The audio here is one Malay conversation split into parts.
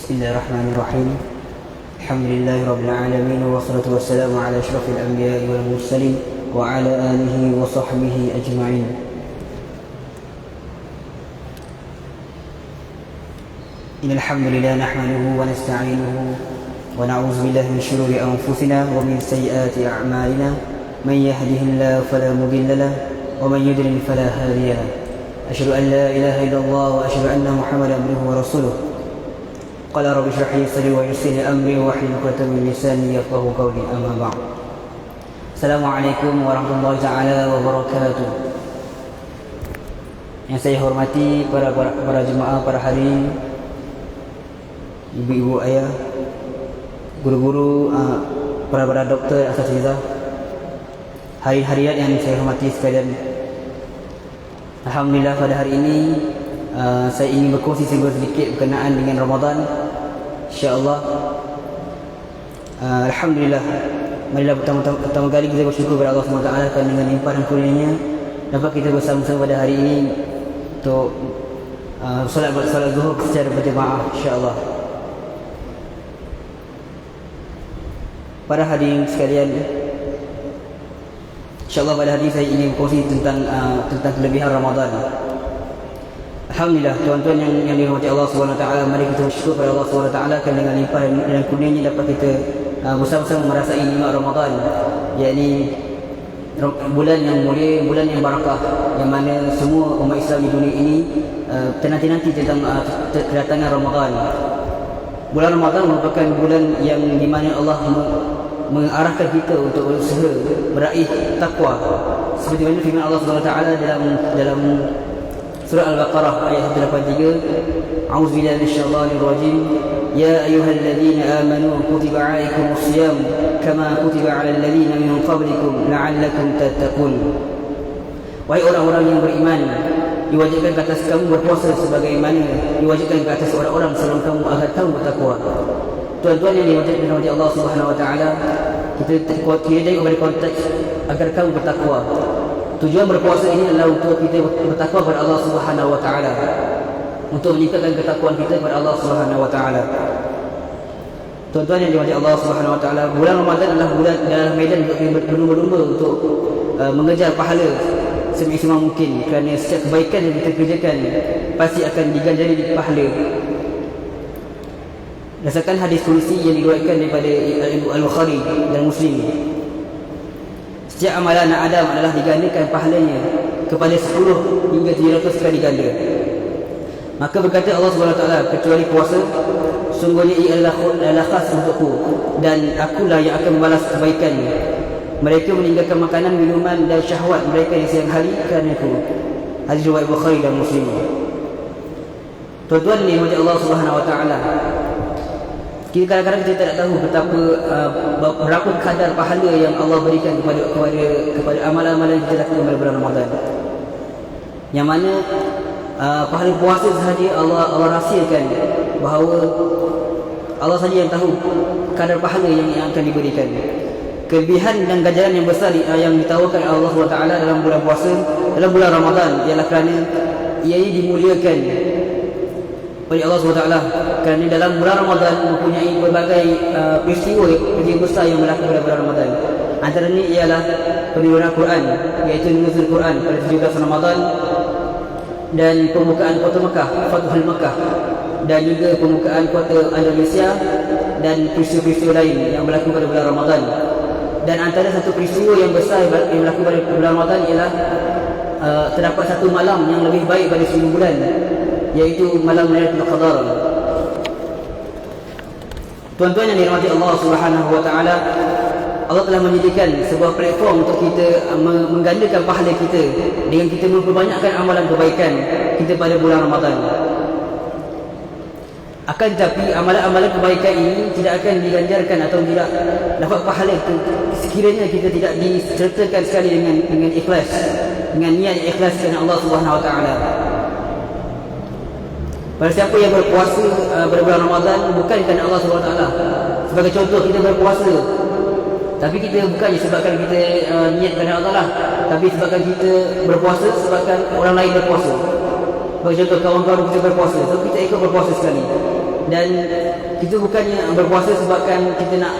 Bismillahirrahmanirrahim. Alhamdulillahirabbil alamin wassalatu wassalamu ala asyrafil anbiya'i wal mursalin wa ala alihi wa sahbihi ajma'in. Innal hamdalillah nahmaduhu wa nasta'inuhu wa na'udzu billahi min shururi anfusina wa min sayyiati a'malina. Man yahdihillahu fala mudilla lahu wa man yudlil fala hadiya lahu. Asyhadu an la ilaha illallah wa asyhadu anna Muhammadan abduhu wa rasuluh. Qala rabbi shrah li sadri wa yassir li amri wahlul 'uqdatam min lisani yafqahu qawli, amma ba'd. Assalamualaikum warahmatullahi taala wabarakatuh. Yang saya hormati para jemaah, para hadirin, ibu-ibu, ayah, guru-guru, para doktor, asatizah, hadirin yang saya hormati sekalian. Alhamdulillah, pada hari ini saya ingin berkongsi sedikit berkenaan dengan Ramadan, insya-Allah. Alhamdulillah, marilah pertama kali kita bersyukur kepada Allah SWT kerana dengan limpahan kurnianya dapat kita bersama-sama pada hari ini untuk solat zuhur secara berjemaah, insya-Allah. Para hadirin sekalian, insya-Allah pada hari ini saya ingin berkongsi tentang kelebihan Ramadan. Alhamdulillah, tuan-tuan yang dirahmati Allah SWT, mari kita bersyukur kepada Allah SWT kerana dengan limpahan dan kurnianya dapat kita bersama-sama merasai nikmat Ramadan, yakni bulan yang mulia, bulan yang barakah, yang mana semua umat Islam di dunia ini ternanti-nanti tentang kedatangan Ramadan. Bulan Ramadan merupakan bulan yang di mana Allah mengarahkan kita untuk berusaha meraih takwa, seperti mana firman Allah SWT dalam surah Al-Baqarah ayat 183, A'udzubillahi minasyaitonir rajim, ya ayyuhalladzina amanu kutiba 'alaikumus shiyam kama kutiba 'alal ladzina min qablikum la'allakum tattaqun. Wahai orang-orang yang beriman, diwajibkan ke atas kamu berpuasa sebagaimana diwajibkan ke atas orang-orang sebelum kamu agar kamu bertakwa. Tuan-tuan yang dirahmati Allah Subhanahu wa taala, kita tengok pada konteks agar kamu bertakwa. Tujuan berpuasa ini adalah untuk kita bertakwa kepada Allah Subhanahu wa taala, untuk meningkatkan ketakwaan kita kepada Allah Subhanahu wa taala. Tuan-tuan yang dirahmati Allah Subhanahu wa taala, bulan Ramadan adalah bulan dalam medan untuk berlumba-lumba untuk mengejar pahala semaksimal mungkin, kerana setiap kebaikan yang kita kerjakan pasti akan diganjari pahala. Berdasarkan hadis kursi yang diriwayatkan daripada Al-Bukhari dan Muslim, setiap amalan anak Adam adalah digandakan pahalanya kepada 10 hingga 700 kali ganda. Maka berkata Allah SWT, kecuali puasa, sungguhnya ia adalah khas untukku, dan akulah yang akan membalas kebaikannya. Mereka meninggalkan makanan, minuman dan syahwat mereka di siang hari kerana aku. Hadis riwayat Bukhari dan Muslim. Tuan-tuan yang dirahmati Allah Subhanahu wa taala, kadang-kadang kita tidak tahu betapa berapa kadar pahala yang Allah berikan kepada amalan-amalan yang kita lakukan pada bulan Ramadan. Yang mana pahala puasa sahaja Allah rahsiakan, bahawa Allah saja yang tahu kadar pahala yang akan diberikan. Kelebihan dan ganjaran yang besar yang ditawarkan Allah SWT dalam bulan puasa, dalam bulan Ramadan, ialah kerana ia dimuliakan oleh Allah SWT, kerana dalam bulan Ramadan mempunyai berbagai peristiwa besar yang berlaku pada bulan Ramadan. Antaranya ialah penurunan Quran, iaitu nuzul Quran pada 17 Ramadan, dan pembukaan kota Mekah, Fathul Mekah, dan juga pembukaan kota Indonesia, dan peristiwa-peristiwa lain yang berlaku pada bulan Ramadan. Dan antara satu peristiwa yang besar yang berlaku pada bulan Ramadan ialah terdapat satu malam yang lebih baik pada 1000 bulan, iaitu malam Lailatul Qadar. Tuan-tuan yang dirahmati Allah Subhanahu wa taala, Allah telah menyediakan sebuah platform untuk kita menggandakan pahala kita dengan kita memperbanyakkan amalan kebaikan kita pada bulan Ramadan. Akan tetapi amalan-amalan kebaikan ini tidak akan diganjarkan atau tidak dapat pahala sekiranya kita tidak disertakan sekali dengan ikhlas, dengan niat ikhlas kerana Allah Subhanahu wa taala. Pada siapa yang berpuasa pada bulan Ramadan bukan kerana Allah SWT. Sebagai contoh, kita berpuasa, tapi kita bukannya sebabkan kita niat kerana Allah lah, tapi sebabkan kita berpuasa sebabkan orang lain berpuasa. Sebagai contoh, kawan-kawan kita berpuasa, so kita ikut berpuasa sekali. Dan kita bukannya berpuasa sebabkan kita nak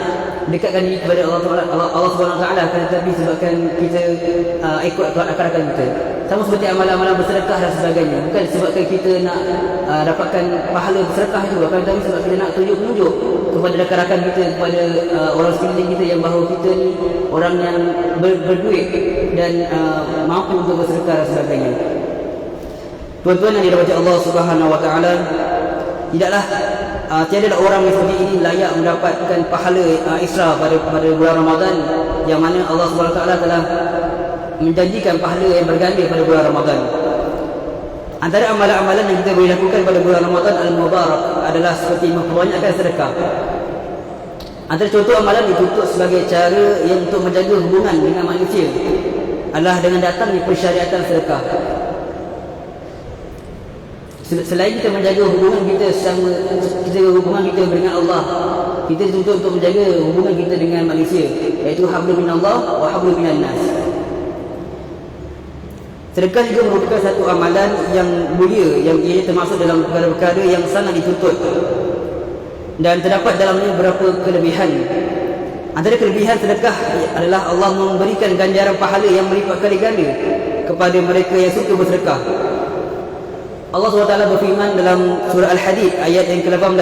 dekatkan diri kepada Allah Subhanahu Wa Taala, tetapi sebabkan kita ikut akal-akal kita. Sama seperti amalan-amalan bersedekah dan sebagainya, bukan sebabkan kita nak dapatkan pahala bersedekah itu, akan tetapi sebab kita nak tunjuk kepada rakan-rakan kita, kepada orang sekeliling kita yang bahawa kita ni orang yang berduit dan mampu untuk bersedekah dan sebagainya. Tuan-tuan yang dirahmati Allah Subhanahu Wa Taala, tidaklah tiada orang yang seperti ini layak mendapatkan pahala Isra pada bulan Ramadan, yang mana Allah Subhanahu Wa Taala telah menjanjikan pahala yang berganda pada bulan Ramadan. Antara amalan-amalan yang kita boleh lakukan pada bulan Ramadan al-Mubarak adalah seperti memperbanyakkan sedekah. Antara contoh amalan dituntut sebagai cara yang untuk menjaga hubungan dengan manusia adalah dengan datangnya persyariatan sedekah. Selain kita menjaga hubungan kita hubungan kita dengan Allah, kita dituntut untuk menjaga hubungan kita dengan manusia, iaitu hablum minallah wa hablum minan nas. Sedekah juga merupakan satu amalan yang mulia, yang ia termasuk dalam perkara-perkara yang sangat dituntut, dan terdapat dalamnya beberapa kelebihan. Antara kelebihan sedekah adalah Allah memberikan ganjaran pahala yang melipat kali ganda kepada mereka yang suka bersedekah. Allah SWT berfirman dalam surah Al-Hadid ayat yang ke-18,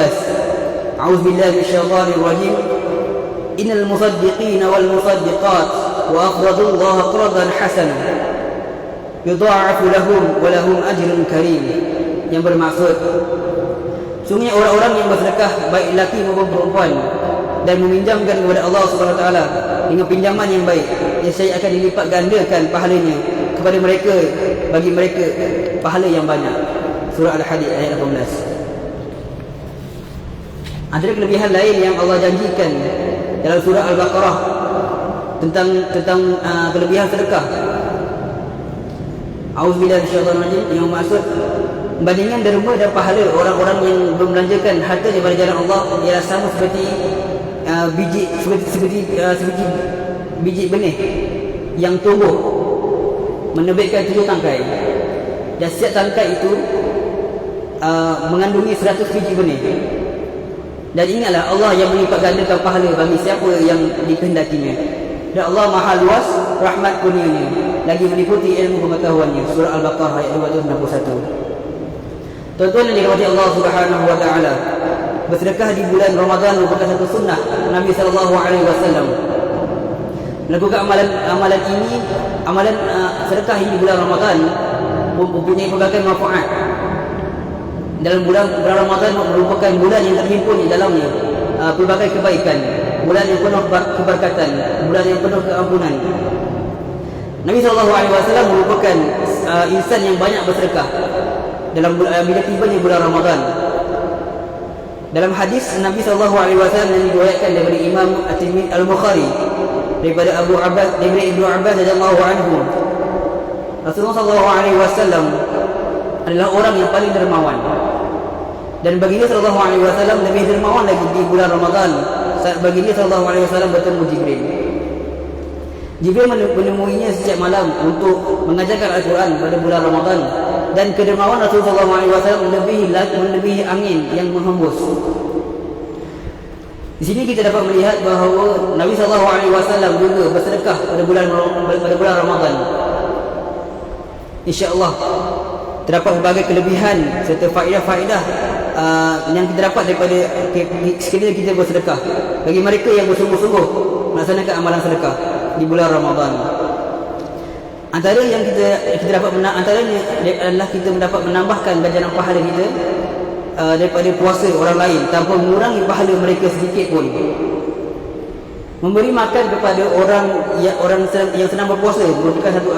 A'udzubillahi minasyaitonirrajim, Innal musaddiqina wal musaddiqat wa aqradullaha qardan hasanan yudha'afu lahum wa lahum ajrun karim. Yang bermaksud, sungguhnya orang-orang yang bersedekah baik lelaki maupun perempuan dan meminjamkan kepada Allah SWT dengan pinjaman yang baik, saya akan dilipat gandakan pahalanya kepada mereka, bagi mereka pahala yang banyak. Surah Al-Hadid ayat 18. Antara kelebihan lain yang Allah janjikan dalam surah Al-Baqarah tentang kelebihan sedekah, A'udzubillahi minasyaitonirrajim, yang maksud bandingan derma dan pahala orang-orang yang membelanjakan harta daripada jalan Allah ialah sama seperti biji benih yang tumbuh menerbitkan 7 tangkai, dan setiap tangkai itu mengandungi 100 biji benih. Dan ingatlah, Allah yang melipat gandakan pahala bagi siapa yang dikehendakinya, dan Allah Maha luas rahmat kurnianya, lagi meliputi ilmu pengetahuannya. Surah Al-Baqarah ayat 261. Tuan-tuan yang dirahmati Allah Subhanahu Wa Taala, bersedekah di bulan Ramadan merupakan satu sunnah Nabi SAW. Melakukan amalan ini, sedekah ini di bulan Ramadan mempunyai pelbagai manfaat. Dalam bulan Ramadan merupakan bulan yang terhimpun di dalamnya pelbagai kebaikan, bulan yang penuh keberkatan, bulan yang penuh keampunan. Nabi SAW merupakan insan yang banyak bersedekah bila tibanya bulan Ramadan. Dalam hadis Nabi SAW yang diriwayatkan daripada Imam Al-Bukhari daripada Ibnu Abbas radhiyallahu anhu, Rasulullah SAW adalah orang yang paling dermawan, dan baginda SAW lebih dermawan lagi di bulan Ramadan saat baginda SAW bertemu Jibril. Jibril menemuinya setiap malam untuk mengajarkan Al-Quran pada bulan Ramadan, dan kedermawan Rasulullah SAW melebihi angin yang menghembus. Di sini kita dapat melihat bahawa Nabi SAW juga bersedekah pada bulan Ramadan. InsyaAllah terdapat berbagai kelebihan serta faedah-faedah yang kita dapat daripada sekiranya kita bersedekah, bagi mereka yang bersungguh-sungguh melaksanakan amalan sedekah di bulan Ramadan. Antara yang kita dapat antaranya adalah kita mendapat menambahkan ganjaran pahala kita daripada puasa orang lain tanpa mengurangi pahala mereka sedikit pun. Memberi makan kepada orang yang sedang berpuasa merupakan satu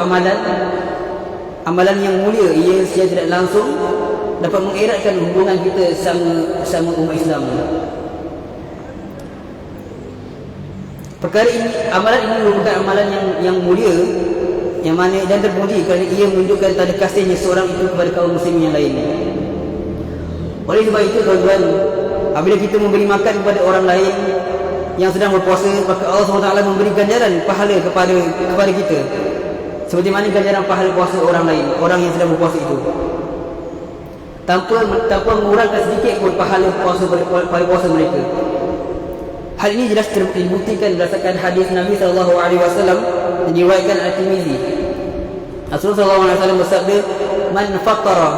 amalan yang mulia. Ia secara tidak langsung dapat mengeratkan hubungan kita sama umat Islam. Perkara ini, amalan ini merupakan amalan yang mulia, yang mana dan terpuji kerana ia menunjukkan tanda kasihnya seorang itu kepada kaum muslimin yang lain. Oleh sebab itu, tuan-tuan, apabila kita memberi makan kepada orang lain yang sedang berpuasa, maka Allah SWT memberi ganjaran pahala kepada kita, seperti mana ganjaran pahala puasa orang lain, orang yang sedang berpuasa itu. tanpa mengurangkan sedikit pun pahala puasa mereka. Hal ini jelas terbuktikan berdasarkan hadis Nabi SAW yang diriwayatkan At-Tirmizi. Rasulullah SAW bersabda, "Man fattara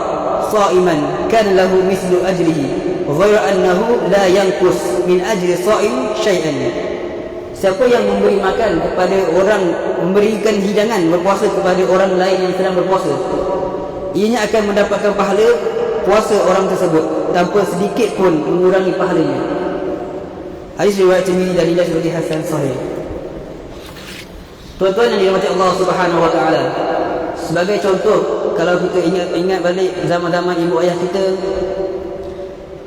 sha'iman kana lahu mislu ajrihi, ghayra annahu la yanqus min ajri sha'im syai'an." Siapa yang memberi makan kepada orang, memberikan hidangan berpuasa kepada orang lain yang sedang berpuasa, ianya akan mendapatkan pahala puasa orang tersebut tanpa sedikit pun mengurangi pahalanya. Hadis riwayat Tirmizi dan dinilai sebagai hasan sahih. Tuan-tuan yang dirahmati Allah Subhanahu wa taala, sebagai contoh, kalau kita ingat balik zaman-zaman ibu ayah kita,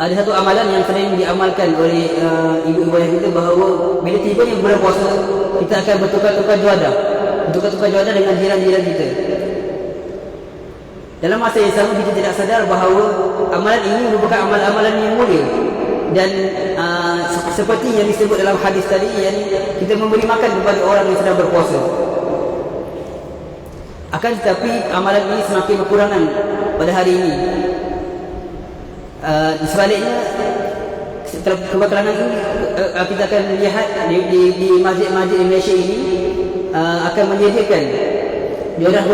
ada satu amalan yang sering diamalkan oleh ibu ayah kita, bahawa bila tibanya bulan puasa, kita akan bertukar-tukar juadah dengan jiran-jiran kita. Dalam masa yang sama, kita tidak sadar bahawa amalan ini merupakan amalan yang mulia. Dan seperti yang disebut dalam hadis tadi, yang kita memberi makan kepada orang yang sedang berpuasa. Akan tetapi amalan ini semakin berkurangan pada hari ini. Sebaliknya, kebakaran ini kita akan lihat di masjid-masjid di Malaysia ini akan menyediakan juadah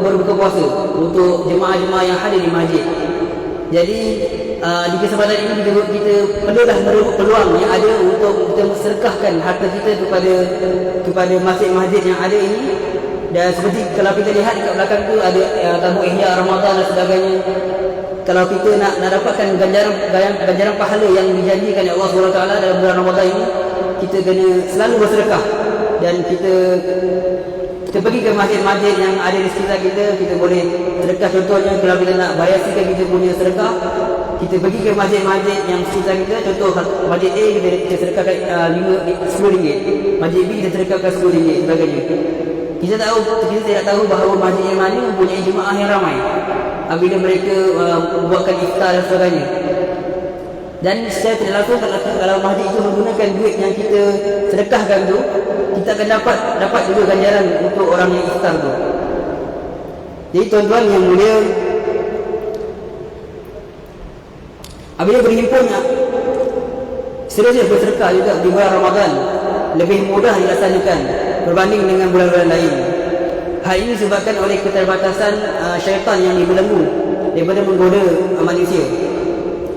berbuka puasa untuk jemaah-jemaah yang hadir di masjid. Jadi di kesempatan ini kita perlulah merebut peluang yang ada untuk kita sedekahkan harta kita kepada masjid-masjid yang ada ini. Dan seperti kalau kita lihat dekat belakang tu ada tabung ihya Ramadan dan sebagainya. Kalau kita nak dapatkan ganjaran pahala yang dijanjikan oleh Allah SWT dalam bulan Ramadan ini, kita kena selalu bersedekah. Dan kita pergi ke masjid-masjid yang ada di sekitar kita, kita boleh sedekah. Contohnya kalau kita nak biasakan kita punya sedekah, kita pergi ke masjid-masjid yang sekitar kita. Contoh masjid A kita sedekahkan RM10, masjid B kita sedekahkan RM10 sebagainya. Kita tidak tahu bahawa masjid yang mana mempunyai jemaah yang ramai apabila mereka buatkan iftar dan sebagainya. Dan secara tidak langsung, kalau masjid itu menggunakan duit yang kita sedekahkan tu, kita akan dapat juga ganjaran untuk orang yang iftar tu. Jadi tuan-tuan yang mulia, apabila berhimpunnya serius bersedekah juga di bulan Ramadan, lebih mudah dilaksanakan berbanding dengan bulan-bulan lain. Hal ini disebabkan oleh keterbatasan syaitan yang dibelenggu daripada menggoda manusia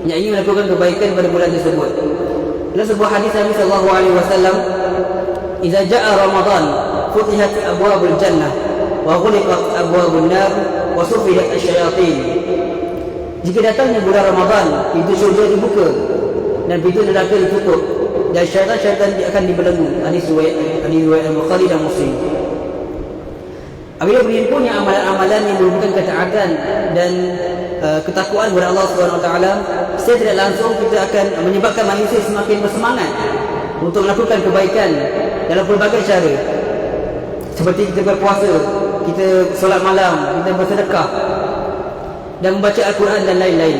yang ingin melakukan kebaikan pada bulan tersebut. Dalam sebuah hadis Nabi sallallahu alaihi wasallam, "Idza jaa Ramadan, futihat abwabul jannah wa ghuliqat abwabun nar wa sufihat asyayatin." Jika datangnya bulan Ramadan, pintu syurga dibuka dan pintu neraka ditutup dan syaitan-syaitan akan dibelenggu. Hadis riwayat Al-Bukhari dan Muslim. Apabila berhimpunnya amalan-amalan yang merupakan ketaatan dan ketakwaan kepada Allah SWT, secara tidak langsung kita akan menyebabkan manusia semakin bersemangat untuk melakukan kebaikan dalam pelbagai cara. Seperti kita berpuasa, kita solat malam, kita bersedekah dan membaca Al-Quran dan lain-lain.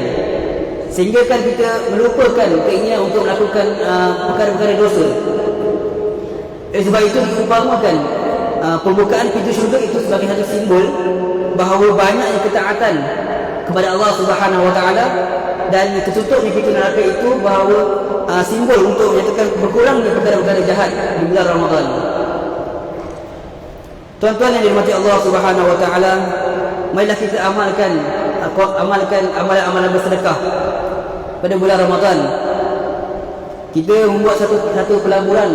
Sehingga kan kita melupakan keinginan untuk melakukan perkara-perkara dosa. Sebab itu diumpamakan pembukaan pintu syurga itu sebagai satu simbol bahawa banyaknya ketaatan kepada Allah Subhanahu Wa Taala, dan tertutupnya pintu neraka itu bahawa simbol untuk menyatakan berkurangnya perkara-perkara jahat di bulan Ramadan. Tuan-tuan yang dirahmati Allah Subhanahu Wa Taala, marilah kita amalkan amalan-amalan bersedekah pada bulan Ramadan. Kita membuat satu pelaburan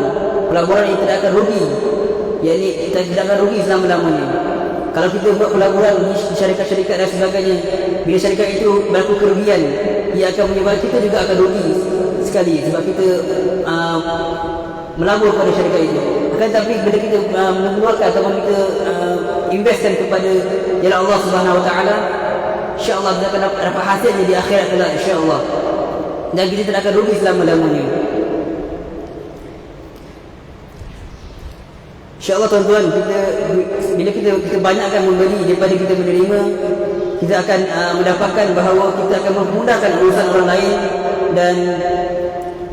yang tidak akan rugi, yakni kita tidak akan rugi selama-lamanya. Kalau kita buat pelaburan di syarikat-syarikat dan sebagainya, bila syarikat itu berlaku kerugian, ia akan menyebabkan kita juga akan rugi sekali, sebab kita melabur pada syarikat itu. Akan tapi bila kita mengeluarkan ataupun kita investkan kepada jalan Allah Subhanahu Wa Taala, insya-Allah kita akan dapat hasilnya di akhirat kelak, insya-Allah. Dan kita tidak akan rugi selama-lamanya. InsyaAllah tuan-tuan, bila kita banyakkan memberi daripada kita menerima, kita akan mendapatkan bahawa kita akan memudahkan urusan orang lain. Dan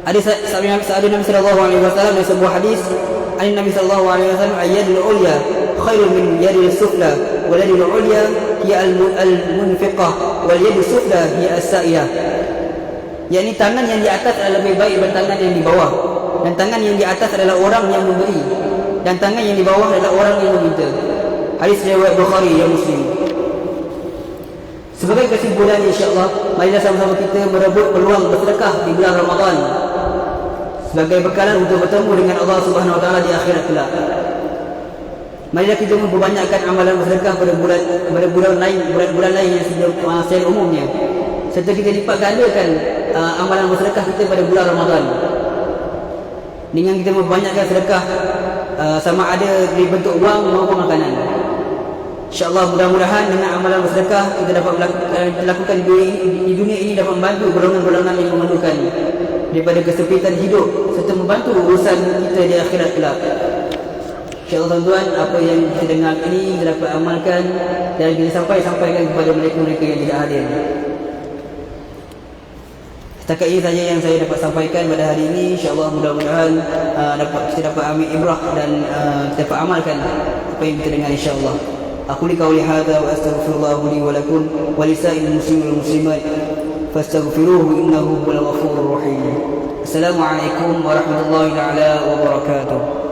ada sabda Nabi sallallahu alaihi wasallam dalam sebuah hadis, Nabi sallallahu alaihi wasallam, "Ayyadul ulya khairun min yadil sufla, wa yadul ulya hiya al-munfiqah wal yadu sufla hiya as-sa'iyah. Yakni tangan yang di atas adalah lebih baik daripada tangan yang di bawah, dan tangan yang di atas adalah orang yang memberi, dan tangan yang di bawah adalah orang yang meminta. Hadis riwayat Bukhari dan Muslim. Sebagai kesimpulan, insya-Allah, marilah sama-sama kita merebut peluang bersedekah di bulan Ramadan sebagai bekalan untuk bertemu dengan Allah Subhanahu Wa Taala di akhirat kelak. Marilah kita memperbanyakkan amalan bersedekah pada bulan lain yang secara umumnya, serta kita lipat gandakan amalan bersedekah kita pada bulan Ramadan dengan kita memperbanyakkan sedekah sama ada di bentuk wang maupun makanan. InsyaAllah, mudah-mudahan dengan amalan bersedekah kita dapat lakukan di dunia ini dapat membantu golongan-golongan yang memerlukan daripada kesempitan hidup, serta membantu urusan kita di akhirat kelak. InsyaAllah tuan-tuan, apa yang kita dengar ini kita dapat amalkan dan kita sampaikan kepada mereka-mereka yang tidak hadir. Setakat ini saja yang saya dapat sampaikan pada hari ini. InsyaAllah mudah-mudahan kita dapat ambil ibrah dan kita dapat amalkan apa yang kita dengar, insyaAllah. Aku li qauli hadza wa astaghfirullah li wa lakum wa lisa'il muslimin wal muslimat fastaghfiruhu innahu huwal ghafurur rahim. Assalamualaikum warahmatullahi taala wabarakatuh.